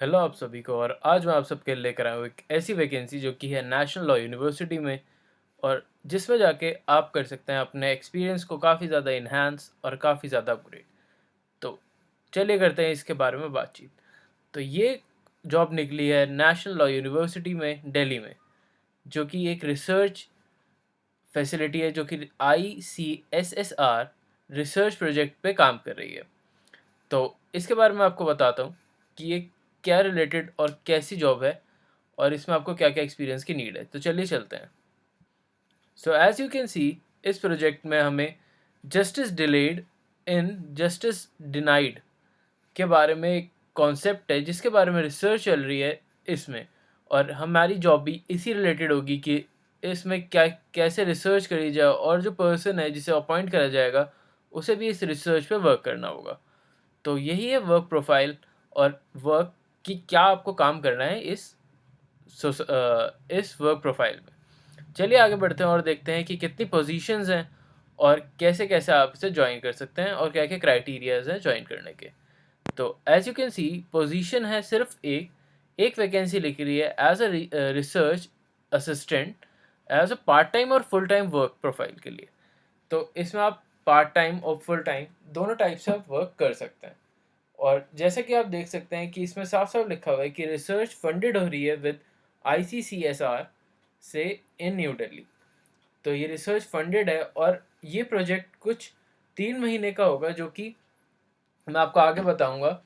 Hello आप सभी को। और आज मैं आप सबके लिए लेकर आया हूँ एक ऐसी वैकेंसी जो कि है नेशनल लॉ यूनिवर्सिटी में, और जिसमें जाके आप कर सकते हैं अपने एक्सपीरियंस को काफ़ी ज़्यादा इन्हांस और काफ़ी ज़्यादा अपग्रेड। तो चलिए करते हैं इसके बारे में बातचीत। तो ये जॉब निकली है नेशनल लॉ यूनिवर्सिटी में दिल्ली में, जो कि एक रिसर्च फैसिलिटी है जो कि ICSSR रिसर्च प्रोजेक्ट पे काम कर रही है। तो इसके बारे में आपको बताता हूँ कि ये क्या रिलेटेड और कैसी जॉब है और इसमें आपको क्या-क्या एक्सपीरियंस की नीड है। तो चलिए चलते हैं। So as you can see, इस प्रोजेक्ट में हमें justice delayed in justice denied के बारे में एक कॉन्सेप्ट है जिसके बारे में रिसर्च चल रही है इसमें। और हमारी जॉब भी इसी रिलेटेड होगी कि इसमें क्या कैसे रिसर्च करी जाए, और जो पर्सन है जिसे अपॉइंट करा जाएगा उसे भी इस रिसर्च पे वर्क करना होगा। तो यही है वर्क प्रोफाइल, और वर्क की क्या आपको काम करना है इस वर्क प्रोफाइल में। चलिए आगे बढ़ते हैं और देखते हैं कि कितनी पोजीशंस हैं और कैसे-कैसे आप इसे जॉइन कर सकते हैं और क्या-क्या क्राइटेरियाज़ हैं जॉइन करने के। तो as you can see, position है सिर्फ एक वैकेंसी लिखी रही है as research assistant, as a part time और फुल टाइम वर्क प्रोफाइल के लिए। तो इसमें आप पार्ट टाइम और फुल टाइम दोनों टाइप से आप वर्क कर सकते हैं। और जैसे कि आप देख सकते हैं कि इसमें साफ-साफ लिखा हुआ है कि रिसर्च फंडेड हो रही है विद ICCSR से इन न्यू दिल्ली। तो ये रिसर्च फंडेड है और ये प्रोजेक्ट कुछ 3 महीने का होगा, जो कि मैं आपको आगे बताऊँगा।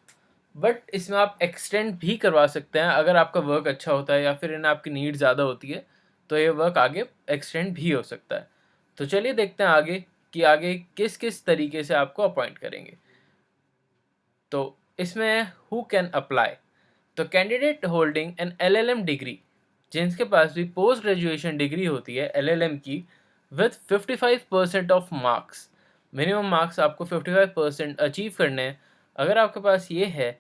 बट इसमें आप एक्सटेंड भी करवा सकते हैं अगर आपका वर्क अच्छा होता है या फिर इन आपकी नीड ज़्यादा होती है, तो ये वर्क आगे एक्सटेंड भी हो सकता है। तो चलिए देखते हैं आगे कि आगे किस-किस तरीके से आपको अपॉइंट करेंगे। तो इसमें हु कैन अप्लाई। तो candidate holding N LLM degree, जिनके पास भी पोस्ट ग्रेजुएशन डिग्री होती है LLM की, with 55% of marks. Minimum marks आपको 55% अचीव करने हैं। अगर आपके पास ये है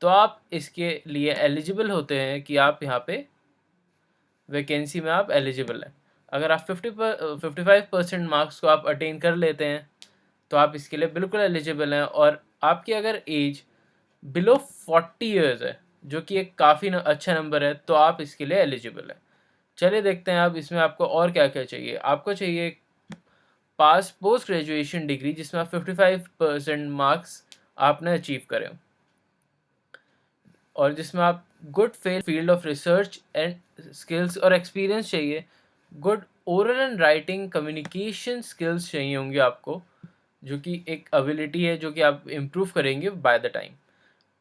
तो आप इसके लिए एलिजिबल होते हैं कि आप यहाँ पे वैकेंसी में आप एलिजिबल हैं। अगर आप 55% मार्क्स को आप अटेन कर लेते हैं तो आप इसके लिए बिल्कुल एलिजिबल हैं। और आपकी अगर एज बिलो 40 ईयर्स है, जो कि एक काफ़ी अच्छा नंबर है, तो आप इसके लिए एलिजिबल हैं। चलिए देखते हैं अब इसमें आपको और क्या-क्या चाहिए। आपको चाहिए पास पोस्ट ग्रेजुएशन डिग्री जिसमें आप 55% मार्क्स आपने अचीव करे हों, और जिसमें आप good field of research and skills और एक्सपीरियंस चाहिए। Good oral and writing communication skills चाहिए होंगे आपको, जो कि एक एबिलिटी है जो कि आप इम्प्रूव करेंगे बाय द टाइम।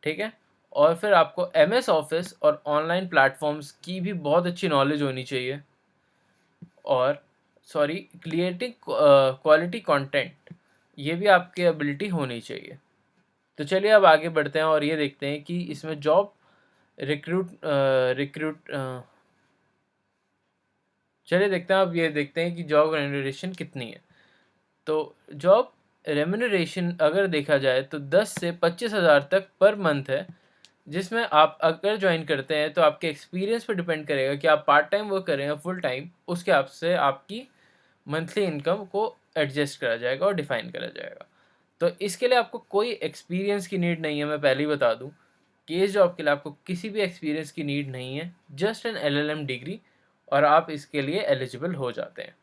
ठीक है? और फिर आपको MS ऑफ़िस और ऑनलाइन प्लेटफ़ॉर्म्स की भी बहुत अच्छी नॉलेज होनी चाहिए, और क्रिएटिंग क्वालिटी कंटेंट, ये भी आपकी एबिलिटी होनी चाहिए। तो चलिए अब आगे बढ़ते हैं और ये देखते हैं कि इसमें जॉब रिक्रूट रिक्रूट चलिए देखते हैं, अब ये देखते हैं कि जॉब रेम्यूनरेशन कितनी है। तो जॉब रेम्यूनरेशन अगर देखा जाए तो 10 से 25,000 तक पर मंथ है, जिसमें आप अगर जॉइन करते हैं तो आपके एक्सपीरियंस पे डिपेंड करेगा कि आप पार्ट टाइम वर्क कर रहे हैं फुल टाइम, उसके हिसाब से आपकी मंथली इनकम को एडजस्ट करा जाएगा और डिफाइन करा जाएगा। तो इसके लिए आपको कोई एक्सपीरियंस की नीड नहीं है। मैं पहले ही बता दूं कि इस जॉब के लिए आपको किसी भी एक्सपीरियंस की नीड नहीं है, जस्ट एन LLM डिग्री, और आप इसके लिए एलिजिबल हो जाते हैं।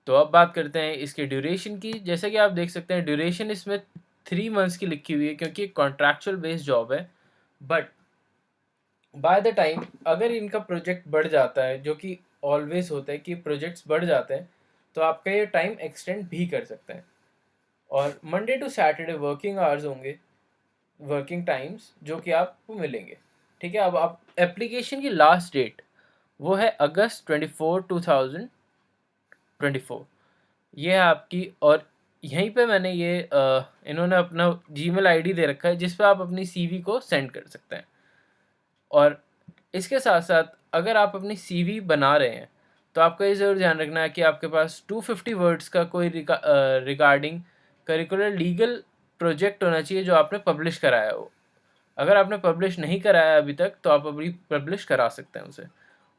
तो अब बात करते हैं इसके ड्यूरेशन की। जैसे कि आप देख सकते हैं ड्यूरेशन इसमें 3 मंथ्स की लिखी हुई है, क्योंकि कॉन्ट्रैक्चुअल बेस्ड जॉब है। बट बाय द टाइम अगर इनका प्रोजेक्ट बढ़ जाता है, जो कि ऑलवेज होता है कि प्रोजेक्ट्स बढ़ जाते हैं, तो आपका ये टाइम एक्सटेंड भी कर सकते हैं। और Monday to Saturday working hours होंगे, वर्किंग टाइम्स जो कि आपको मिलेंगे। ठीक है? अब आप एप्लीकेशन की लास्ट डेट वो है अगस्त 24, 2024। ये है आपकी। और यहीं पे मैंने ये इन्होंने अपना जीमेल आईडी दे रखा है जिस पे आप अपनी सीवी को सेंड कर सकते हैं। और इसके साथ-साथ अगर आप अपनी सीवी बना रहे हैं, तो आपको ये ज़रूर ध्यान रखना है कि आपके पास 250 वर्ड्स का कोई रिगार्डिंग करिकुलर लीगल प्रोजेक्ट होना चाहिए जो आपने पब्लिश कराया हो। अगर आपने पब्लिश नहीं कराया अभी तक, तो आप अभी पब्लिश करा सकते हैं उसे,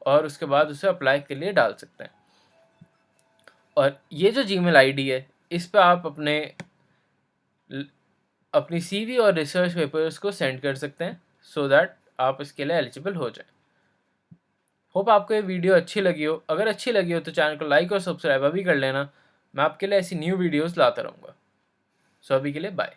और उसके बाद उसे अप्लाई के लिए डाल सकते हैं। और ये जो जीमेल आईडी है, इस पे आप अपनी सीवी और रिसर्च पेपर्स को सेंड कर सकते हैं। सो दैट आप इसके लिए एलिजिबल हो जाएं। होप आपको ये वीडियो अच्छी लगी हो। अगर अच्छी लगी हो तो चैनल को लाइक और सब्सक्राइब अभी कर लेना। मैं आपके लिए ऐसी न्यू वीडियोस लाता रहूँगा। सो अभी के लिए बाय।